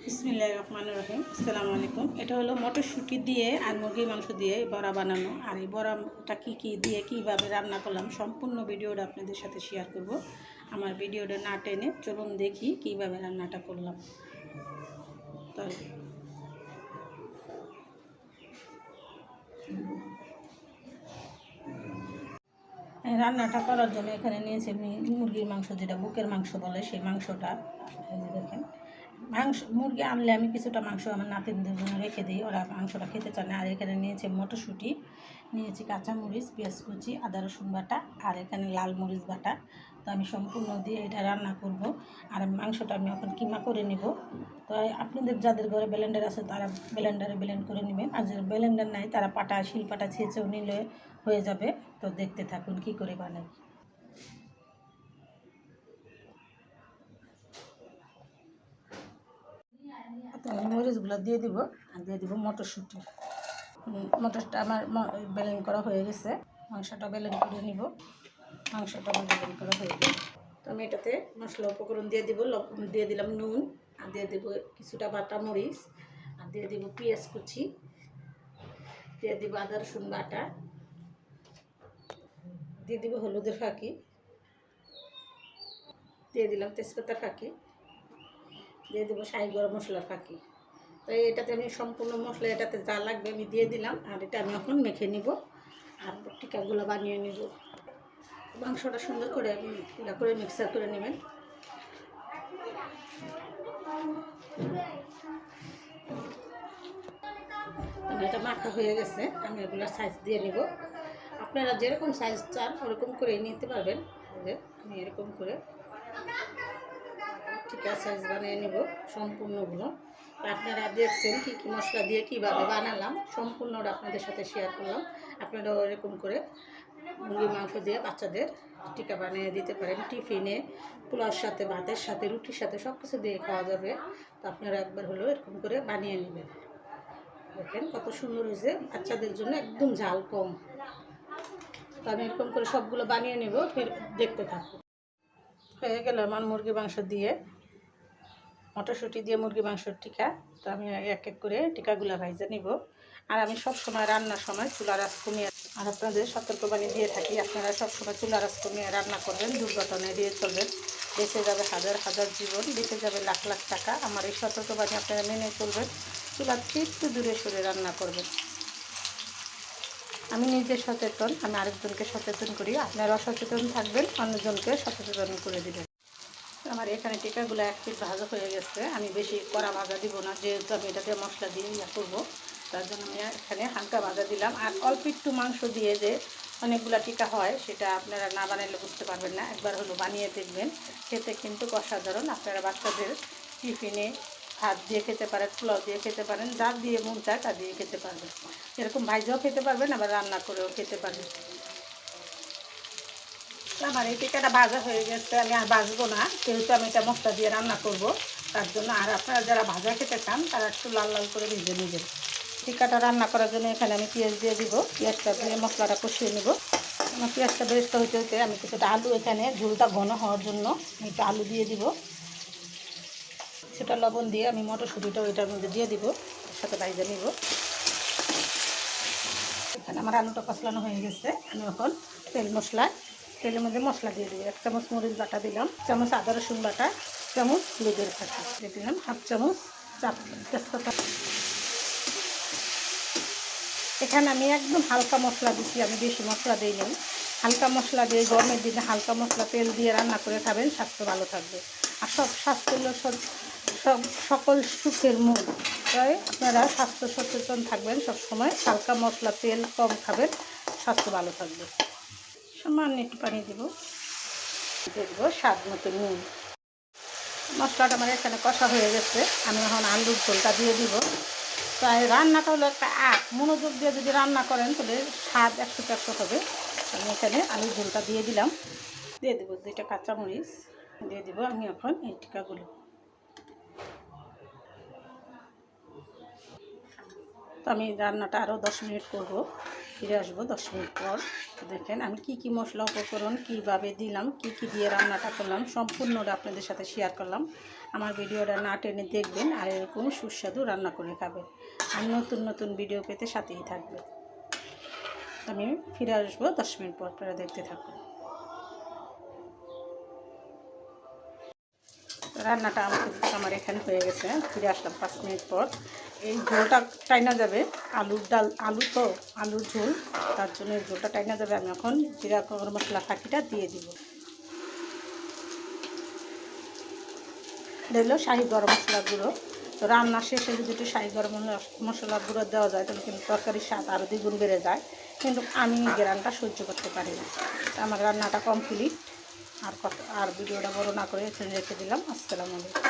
বিসমিল্লাহির রহমানির রহিম। আসসালামু আলাইকুম। এটা হলো মটরশুঁটি দিয়ে আর মুরগির মাংস দিয়ে বড়া বানানো। আর এই বড়াটা কী দিয়ে কীভাবে রান্না করলাম সম্পূর্ণ ভিডিওটা আপনাদের সাথে শেয়ার করব। আমার ভিডিওটা না টেনে চলুন দেখি কীভাবে রান্নাটা করলাম। তাহলে রান্নাটা করার জন্য এখানে নিয়েছি আমি মুরগির মাংস, যেটা বুকের মাংস বলে, সেই মাংসটা। এই যে দেখেন, মুরগি আনলে আমি কিছুটা মাংস আমার নাতিনদের জন্য রেখে দিই, ওরা মাংসটা খেতে চায় না। আর এখানে নিয়েছি মটরশুঁটি, নিয়েছি কাঁচামরিচ, পেঁয়াজ কুচি, আদা রসুন বাটা, আর এখানে লাল মরিচ বাটা। তো আমি সম্পূর্ণ দিয়ে এটা রান্না করব। আর মাংসটা আমি এখন কিমা করে নিব। তো আপনাদের যাদের ঘরে ব্লেন্ডার আছে তারা ব্লেন্ডারে ব্লেন্ড করে নেবেন, আর যারা ব্লেন্ডার নাই তারা শিলপাটা ছেঁচেও নিলে হয়ে যাবে। তো দেখতে থাকুন কি করে বানাই। তো আমি মরিচগুলো দিয়ে দিব, আর দিয়ে দিব মটরশুঁটি। মটরটা আমার ব্লেন্ড করা হয়ে গেছে। মাংসটা ব্লেন্ড করে নিব। মাংসটা আমার ব্লেন্ড করা হয়ে গেছে। তো আমি এটাতে মশলা উপকরণ দিয়ে দিব। দিয়ে দিলাম নুন, আর দিয়ে দেবো কিছুটা বাটা মরিচ, আর দিয়ে দিব পেঁয়াজ কুচি, দিয়ে দিব আদা রসুন বাটা, দিয়ে দিব হলুদের ফাঁকি, দিয়ে দিলাম তেজপাতা ফাঁকি, দিয়ে দেবো শাহি গরম মশলার ফাঁকি। তো এটাতে আমি সম্পূর্ণ মশলা এটাতে যা লাগবে আমি দিয়ে দিলাম। আর এটা আমি এখন মেখে নিব আর টিকাগুলো বানিয়ে নিব। মাংসটা সুন্দর করে করে মিক্সার করে নেবেন। এটা মাখা হয়ে গেছে, আমি এগুলোর সাইজ দিয়ে নিব। আপনারা যেরকম সাইজ চান ওরকম করে নিতে পারবেন। আমি এরকম করে টিকা সাইজ বানিয়ে নিব সম্পূর্ণগুলো। আপনারা দেখছেন কী কী মশলা দিয়ে কীভাবে বানালাম, সম্পূর্ণটা আপনাদের সাথে শেয়ার করলাম। আপনারাও এরকম করে মুরগির মাংস দিয়ে বাচ্চাদের টিকা বানিয়ে দিতে পারেন। টিফিনে, পোলাওর সাথে, ভাতের সাথে, রুটির সাথে সব কিছু দিয়ে খাওয়া যাবে। তো আপনারা একবার হলেও এরকম করে বানিয়ে নেবেন। দেখেন কত সুন্দর হয়েছে, বাচ্চাদের জন্য একদম ঝাল কম। তো আমি এরকম করে সবগুলো বানিয়ে নেব, ফের দেখতে থাকবো। হয়ে গেল আমার মুরগি মাংস দিয়ে, মটরশুঁটি দিয়ে মুরগি মাংসের টিকা। তো আমি এক এক করে টিকাগুলো ভাইজে নিব। আর আমি সব সময় রান্নার সময় চুলার আঁচ কমিয়ে, আর আপনাদের সতর্কবাণী দিয়ে থাকি, আপনারা সবসময় চুলার আঁচ কমিয়ে রান্না করবেন, দুর্ঘটনায় দিয়ে চলবেন। বেঁচে যাবে হাজার হাজার জীবন, বেঁচে যাবে লাখ লাখ টাকা। আমার এই সতর্কবাণী আপনারা মেনে চলবেন। চুলার একটু দূরে সরে রান্না করবেন। আমি নিজে সচেতন, আমি আরেকজনকে সচেতন করি। আপনারা সচেতন থাকবেন, অন্যজনকে সচেতন করে দেবেন। আমার এখানে টিকাগুলো এক পিস ভাজা হয়ে গেছে। আমি বেশি কড়া ভাজা দিব না, যেহেতু আমি এটাতে মশলা দিয়ে করবো, তার জন্য আমি এখানে হালকা ভাজা দিলাম। আর অল্প একটু মাংস দিয়ে যে অনেকগুলো টিকা হয়, সেটা আপনারা না বানাইলে বুঝতে পারবেন না। একবার হলো বানিয়ে দেখবেন, খেতে কিন্তু অসাধারণ। আপনারা বাচ্চাদের টিফিনে ভাত দিয়ে খেতে পারেন, পোলাও দিয়ে খেতে পারেন, যা দিয়ে মন চায় তা দিয়ে খেতে পারবেন। এরকম ভাইজাও খেতে পারবেন, আবার রান্না করেও খেতে পারবেন। আমার এই টিকাটা ভাজা হয়ে গেছে, আমি আর ভাজবো না, যেহেতু আমি এটা মশলা দিয়ে রান্না করব তার জন্য। আর আপনারা যারা ভাজা খেতে চান তারা একটু লাল লাল করে ভেজে নেবেন। টিকাটা রান্না করার জন্য এখানে আমি পেঁয়াজ দিয়ে দিব। পেঁয়াজটা দিয়ে মশলাটা কষিয়ে নেব। আমার পেঁয়াজটা বেরেস্তা হতে হতে আমি কিছুটা আলু, এখানে ঝোলটা ঘন হওয়ার জন্য আমি একটু আলু দিয়ে দিব। সেটা লবণ দিয়ে আমি মটরশুঁটিটাও এটার মধ্যে দিয়ে দিব, এর সাথে ভাজা নিব। এখানে আমার আলুটা কষলানো হয়ে গেছে। আমি এখন তেলের মধ্যে মশলা দিয়ে দিই। 1 চামচ মরিচ বাটা দিলাম, চামচ আদা রসুন বাটা, চামচ হলুদের ফাঁকি দিয়ে দিলাম, 1/2 চামচ তেজপাতা। এখানে আমি একদম হালকা মশলা দিচ্ছি, আমি বেশি মশলা দিই নাই। হালকা মশলা দিয়ে গরমের দিনে হালকা মশলা তেল দিয়ে রান্না করে খাবেন, স্বাস্থ্য ভালো থাকবে। আর স্বাস্থ্য হলো সকল সুখের মূল। তাই আপনারা স্বাস্থ্য সচেতন থাকবেন, সবসময় হালকা মশলা তেল কম খাবেন, স্বাস্থ্য ভালো থাকবে। সামান্য একটু পানি দেবো, স্বাদ মতো নুন। মশলাটা আমার এখানে কষা হয়ে গেছে, আমি এখন আলুর ঝোলটা দিয়ে দিব। তাই রান্নাটা হলো একটা আর্ট, মনোযোগ দিয়ে যদি রান্না করেন তাহলে স্বাদ 100% হবে। আমি এখানে আলুর ঝোলটা দিয়ে দিলাম, দিয়ে দেবো 2টা কাঁচামরিচ, দিয়ে দেবো আমি এখন এই টিকাগুলো। তো আমি রান্নাটা আরও 10 মিনিট করব, ফিরে আসবো 10 মিনিট পর। দেখেন আমি কি মশলা উপকরণ কীভাবে দিলাম, কি দিয়ে রান্নাটা করলাম সম্পূর্ণটা আপনাদের সাথে শেয়ার করলাম। আমার ভিডিওটা না টেনে দেখবেন আর এরকম সুস্বাদু রান্না করে খাবেন। আর নতুন ভিডিও পেতে সাথেই থাকবে। আমি ফিরে আসবো 10 মিনিট পর, আপনারা দেখতে থাকুন। রান্নাটা আমার এখানে হয়ে গেছে। ফিরে আসলাম 5 মিনিট পর। এই ঝোলটা টাইনা যাবে, আলুর ঝোল, তার জন্য এই ঝোলটা টাইনা যাবে। আমি এখন জিরা গরম মশলা ফাঁকিটা দিয়ে দিব। দিলো শাহি গরম মশলার গুঁড়ো। তো রান্না শেষে যদি একটু শাহি গরম মশলার গুঁড়ো দেওয়া যায় তাহলে কিন্তু তরকারির স্বাদ আরও দ্বিগুণ বেড়ে যায়, কিন্তু আমি গ্রানটা সহ্য করতে পারি না। আমার রান্নাটা কমপ্লিট। আর ভিডিওটা বড় না করে এখানে রেখে দিলাম। আসসালামু আলাইকুম।